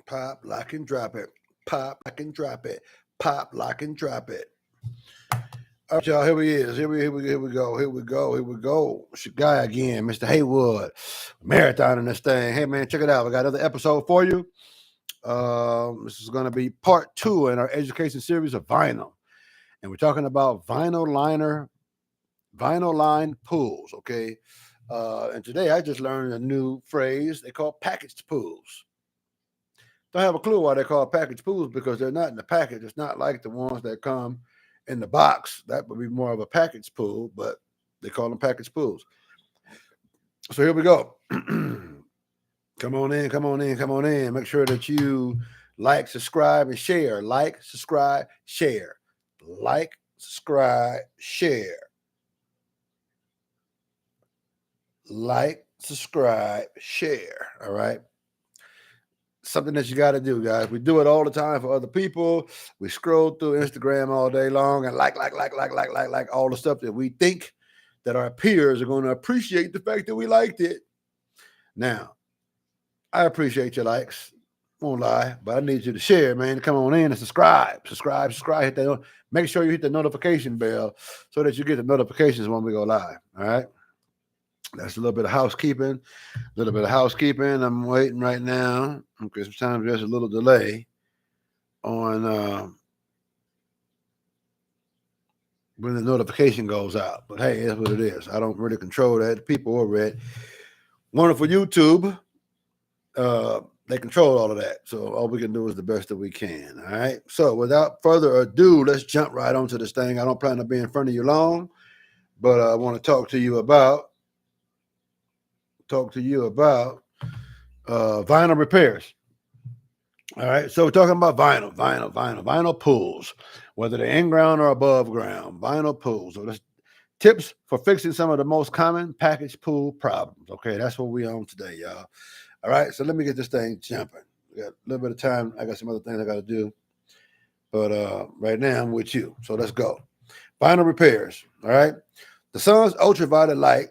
Pop, lock, and drop it. Pop, lock, and drop it. Pop, lock, and drop it. All right, y'all. Here we is. Here we go. It's your guy again, Mr. Haywood. Marathoning this thing. Hey man, check it out. We got another episode for you. This is going to be part 2 in our education series of vinyl, and we're talking about vinyl line pools. Okay, and today I just learned a new phrase they call packaged pools. Don't have a clue why they're called packaged pools because they're not in the package. It's not like the ones that come in the box. That would be more of a packaged pool, but they call them packaged pools. So here we go. Come on in. Make sure that you like, subscribe, and share. Like, subscribe, share. Like, subscribe, share. Like, subscribe, share. All right. Something that you got to do, guys. We do it all the time for other people. We scroll through Instagram all day long and like all the stuff that we think that our peers are going to appreciate the fact that we liked it. Now, I appreciate your likes. Won't lie, but I need you to share, man. Come on in and subscribe. Hit that. Make sure you hit the notification bell so that you get the notifications when we go live. All right. That's a little bit of housekeeping. I'm waiting right now. Okay, sometimes there's a little delay on when the notification goes out. But hey, that's what it is. I don't really control that. The people over at Wonderful YouTube, they control all of that. So all we can do is the best that we can. All right. So without further ado, let's jump right onto this thing. I don't plan to be in front of you long, but I want to talk to you about vinyl repairs. All right, so we're talking about vinyl pools, whether they're in ground or above ground, vinyl pools. So that's tips for fixing some of the most common package pool problems. Okay, that's what we on today, y'all. All right, so let me get this thing jumping. We got a little bit of time. I got some other things I got to do, but right now I'm with you. So let's go. Vinyl repairs. All right, the sun's ultraviolet light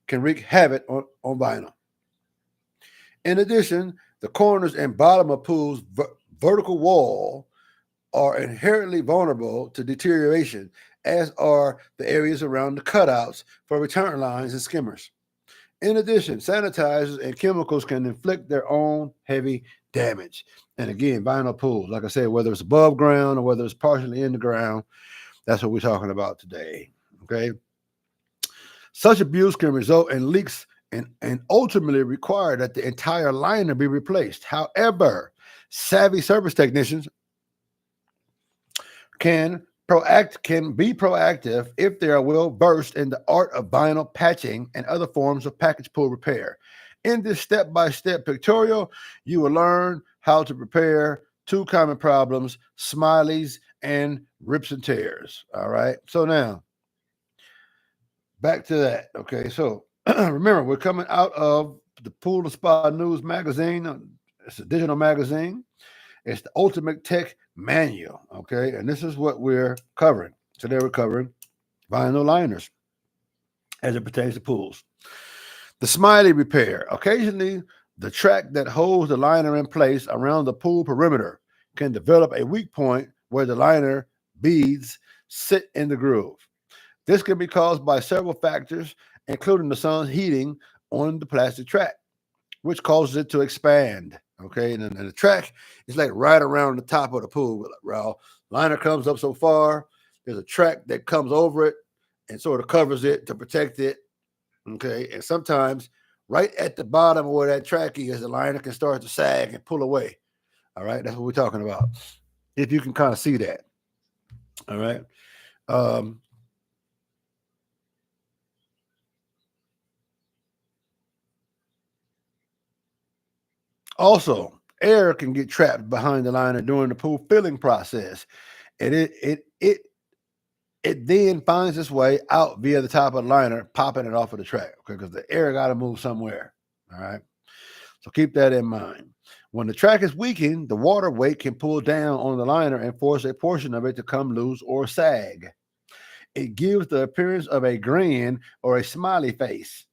can wreak havoc on vinyl. In addition, the corners and bottom of pools' vertical wall are inherently vulnerable to deterioration, as are the areas around the cutouts for return lines and skimmers. In addition, sanitizers and chemicals can inflict their own heavy damage. And again, vinyl pools, like I said, whether it's above ground or whether it's partially in the ground, that's what we're talking about today. Okay. Such abuse can result in leaks and ultimately require that the entire liner be replaced. However, savvy service technicians can be proactive if they are well versed in the art of vinyl patching and other forms of package pool repair. In this step-by-step pictorial, you will learn how to repair 2 common problems: smileys and rips and tears. All right. So now, back to that. Okay. So remember, we're coming out of the Pool and Spa News magazine. It's a digital magazine. It's the Ultimate Tech Manual. Okay. And this is what we're covering. Today we're covering vinyl liners as it pertains to pools. The smiley repair. Occasionally, the track that holds the liner in place around the pool perimeter can develop a weak point where the liner beads sit in the groove. This can be caused by several factors, including the sun's heating on the plastic track, which causes it to expand. Okay, and the track is like right around the top of the pool. Well, liner comes up so far, there's a track that comes over it and sort of covers it to protect it. Okay, and sometimes right at the bottom of where that track is, the liner can start to sag and pull away. All right, that's what we're talking about. If you can kind of see that. All right. Also, air can get trapped behind the liner during the pool filling process, and it then finds its way out via the top of the liner, popping it off of the track. Okay, because the air got to move somewhere. All right, so keep that in mind. When the track is weakened, the water weight can pull down on the liner and force a portion of it to come loose or sag. It gives the appearance of a grin or a smiley face.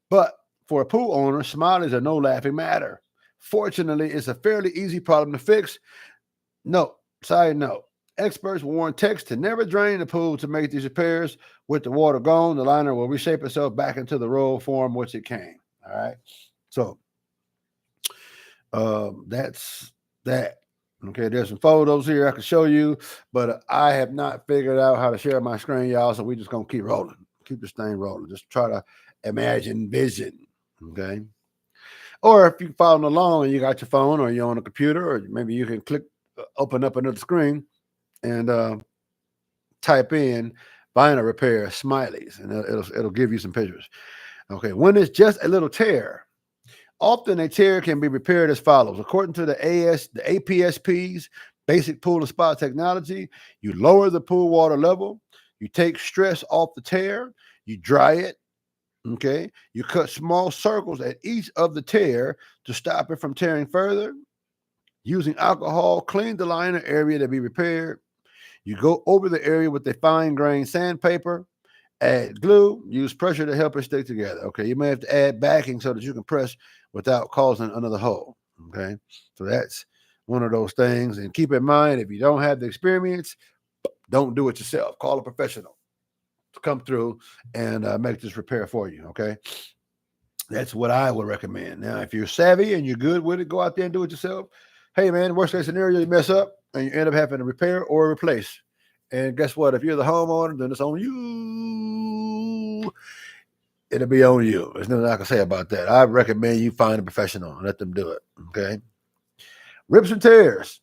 But For a pool owner, smileys are no laughing matter. Fortunately, it's a fairly easy problem to fix. No, side note. Experts warn techs to never drain the pool to make these repairs. With the water gone, the liner will reshape itself back into the roll form which it came. All right. So that's that. Okay, there's some photos here I can show you, but I have not figured out how to share my screen, y'all. So we just gonna keep rolling, keep this thing rolling. Just try to imagine vision. Okay. Or if you're following along and you got your phone or you're on a computer, or maybe you can open up another screen and type in vinyl repair smileys, and it'll give you some pictures. Okay, when it's just a little tear, often a tear can be repaired as follows. According to the APSP's basic pool and spa technology, you lower the pool water level, you take stress off the tear, you dry it. Okay, you cut small circles at each of the tear to stop it from tearing further. Using alcohol, clean the liner area to be repaired. You go over the area with a fine grained sandpaper, add glue, use pressure to help it stick together. Okay, you may have to add backing so that you can press without causing another hole. Okay, so that's one of those things. And keep in mind, if you don't have the experience, don't do it yourself. Call a professional to come through and make this repair for you. Okay, that's what I would recommend. Now, if you're savvy and you're good with it, go out there and do it yourself. Hey, man, worst case scenario, you mess up and you end up having to repair or replace. And guess what? If you're the homeowner, then it's on you. It'll be on you. There's nothing I can say about that. I recommend you find a professional and let them do it. Okay. Rips and tears.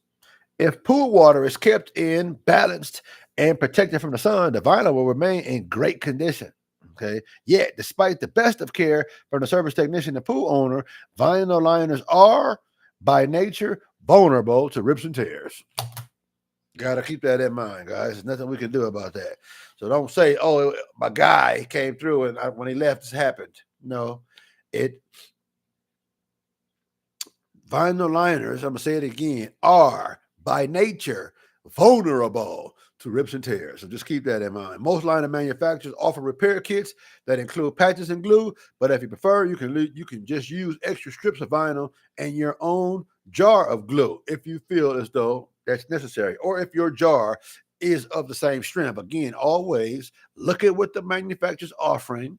If pool water is kept in, balanced, and protected from the sun, the vinyl will remain in great condition. Okay. Yet, despite the best of care from the service technician and pool owner, vinyl liners are, by nature, vulnerable to rips and tears. Got to keep that in mind, guys. There's nothing we can do about that. So don't say, "Oh, my guy came through and when he left, this happened." No, vinyl liners, I'm gonna say it again, are by nature vulnerable to rips and tears. So just keep that in mind. Most liner manufacturers offer repair kits that include patches and glue, but if you prefer, you can just use extra strips of vinyl and your own jar of glue if you feel as though that's necessary, or if your jar is of the same strength. Again, always look at what the manufacturer's offering,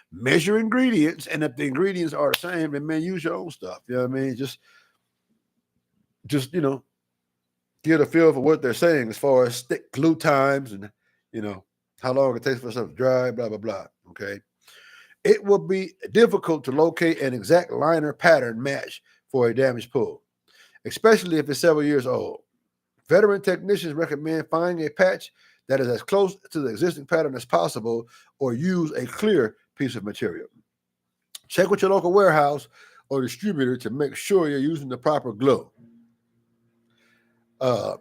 measure ingredients, and if the ingredients are the same, then man, use your own stuff. You know what I mean? Just get a feel for what they're saying as far as stick glue times and how long it takes for stuff to dry, blah blah blah. Okay. It will be difficult to locate an exact liner pattern match for a damaged pool, especially if it's several years old. Veteran technicians recommend finding a patch that is as close to the existing pattern as possible, or use a clear piece of material. Check with your local warehouse or distributor to make sure you're using the proper glue.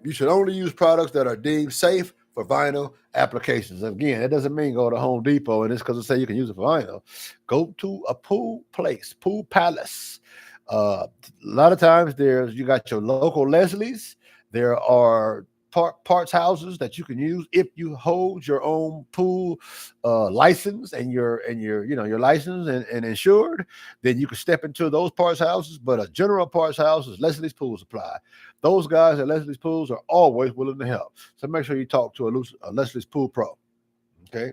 You should only use products that are deemed safe for vinyl applications. Again, that doesn't mean go to Home Depot and it's because they say you can use it for vinyl. Go to a pool place, pool palace. A lot of times you got your local Leslie's. There are parts houses that you can use if you hold your own pool license and your license and insured. Then you can step into those parts houses. But a general parts house is Leslie's Pool Supply. Those guys at Leslie's Pools are always willing to help. So make sure you talk to a Leslie's Pool Pro. Okay.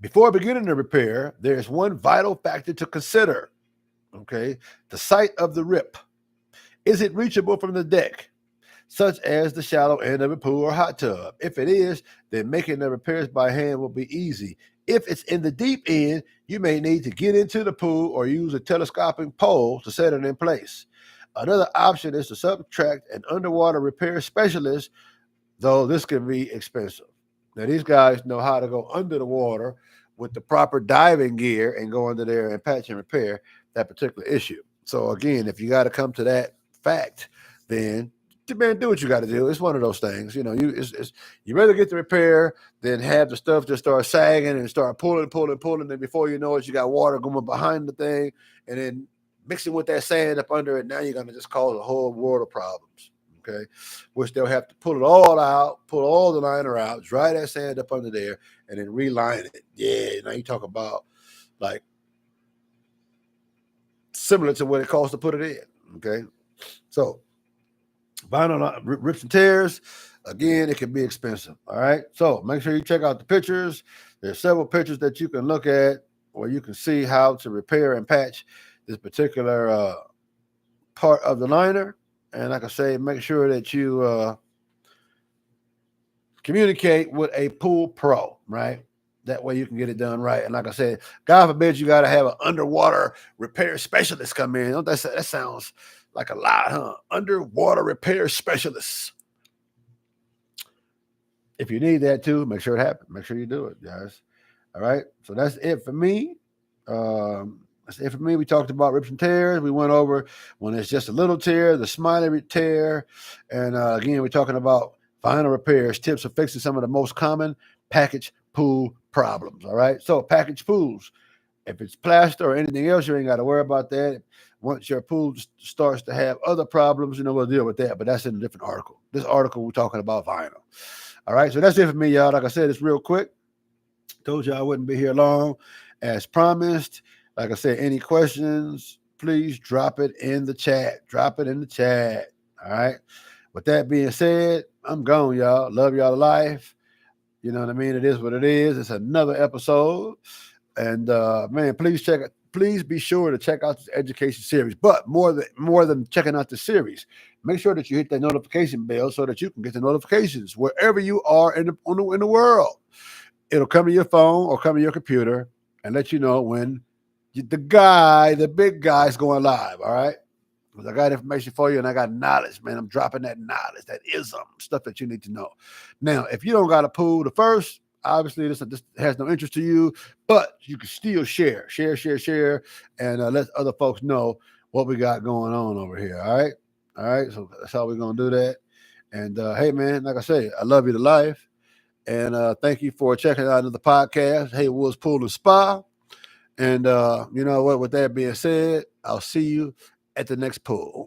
Before beginning the repair, there's one vital factor to consider. Okay. The site of the rip. Is it reachable from the deck, such as the shallow end of a pool or hot tub? If it is, then making the repairs by hand will be easy. If it's in the deep end, you may need to get into the pool or use a telescopic pole to set it in place. Another option is to subtract an underwater repair specialist, though this can be expensive. Now, these guys know how to go under the water with the proper diving gear and go under there and patch and repair that particular issue. So again, if you got to come to that fact, then man, do what you got to do. It's one of those things, you rather get the repair than have the stuff just start sagging and start pulling, and before you know it, you got water going behind the thing, and then mixing with that sand up under it. Now you're going to just cause a whole world of problems. Okay, which they'll have to pull it all out, pull all the liner out, dry that sand up under there, and then reline it. Yeah, now you talk about like similar to what it costs to put it in. Okay, so vinyl rips and tears. Again, it can be expensive. All right, so make sure you check out the pictures. There's several pictures that you can look at where you can see how to repair and patch this particular part of the liner. And like I say, make sure that you communicate with a pool pro, right? That way you can get it done right. And like I said, God forbid you got to have an underwater repair specialist come in. Don't that sounds like a lot, huh? Underwater repair specialist. If you need that too, make sure it happens. Make sure you do it, guys. All right. So that's it for me. That's it for me. We talked about rips and tears. We went over when it's just a little tear, the smiley tear. And again, we're talking about vinyl repairs, tips for fixing some of the most common package pool problems. All right. So package pools, if it's plaster or anything else, you ain't got to worry about that. Once your pool starts to have other problems, we'll deal with that. But that's in a different article. This article, we're talking about vinyl. All right. So that's it for me, y'all. Like I said, it's real quick. Told you I wouldn't be here long. As promised, like I said, any questions, please drop it in the chat. Drop it in the chat. All right. With that being said, I'm gone, y'all. Love y'all to life. You know what I mean? It is what it is. It's another episode. And man, please check it. Please be sure to check out this education series. But more than checking out the series, make sure that you hit that notification bell so that you can get the notifications wherever you are in the world. It'll come to your phone or come to your computer and let you know when the big guy's going live. All right. Because I got information for you and I got knowledge, man. I'm dropping that knowledge, that ism, stuff that you need to know. Now, if you don't got a pool, the first, obviously this has no interest to you, but you can still share, and let other folks know what we got going on over here. All right. All right. So that's how we're going to do that. And hey, man, like I say, I love you to life. And thank you for checking out the podcast, Haywood's Pool and Spa. And you know what? With that being said, I'll see you at the next pool.